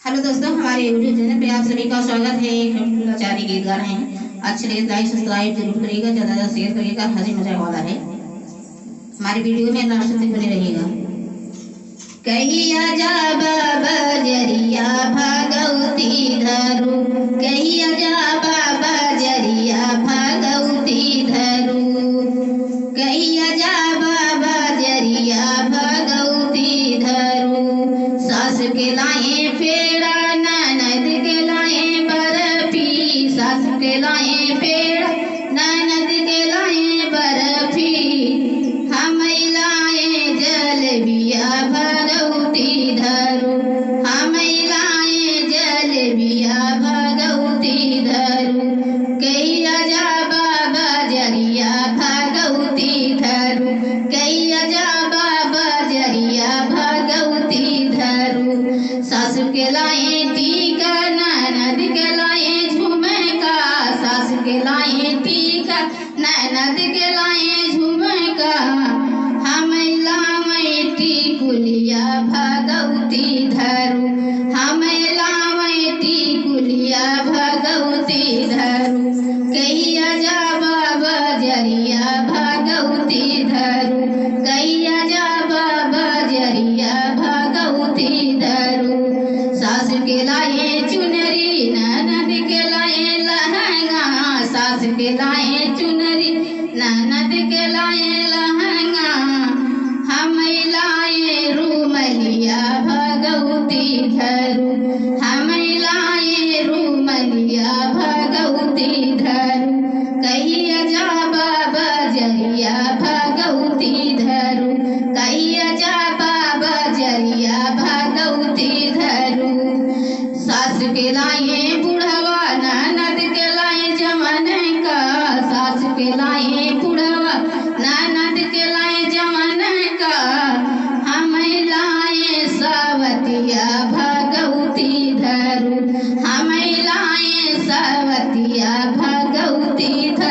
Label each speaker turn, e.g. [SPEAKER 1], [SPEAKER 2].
[SPEAKER 1] Hello दोस्तों, हमारे YouTube channel पे आप सभी का स्वागत है। एक लाचारी गीत गा रहे हैं। अच्छे लगे लाइक सब्सक्राइब जरूर करिएगा, ज़्यादा ज़्यादा शेयर करिएगा। हंसी मजाक वाला है। हमारी वीडियो में लास्ट तक बने रहिएगा। कहिया जा बाबा जरिया भगवती धरू, कहिया जा बाबा जरिया भगवती धरू, कहिया जा बाबा जरिया भगवती धरू। सास के लाए फेरा ननद के लाए बर्फी, सास के लाए फेरा ननद के लाए बर्फी, हम लाए जलेबिया भगवती धरू, हम लाए जलेबिया भगवती धरू। कहिया जा बाबा जरिया भगवती धरू, कहिया जा बाबा जरिया भगवती धरू। सासु के लाए टीका ननद के लाए झुमका, सासु के लाए टीका ननद के लाए झुमका, हम लाए टिकुलिया भगवती धरू, हम लाए टिकुलिया भगवती धरू। कहिया जा बाबा जरिया भगवती धरू, कहिया जा बाबा जरिया भगवती धरू। सास के लाए चुनरी ननद के लाए लहंगा, सास के लाए चुनरी ननद के लाए लहंगा, हम लाए रूमलिया भगवती धरू, हम लाए रूमलिया भगवती धरू। कहिया जा बाबा जरिया भगवती धरू, कहिया जा बाबा जरिया भगवती धरू। सास के लाए बुढ़वा ननद के लाए जवन का, सास के लाए बुढ़वा ननद के लाए जवन का, हम लाए सावतिया भगवती धरू, हम लाए सावतिया भगवती धरू।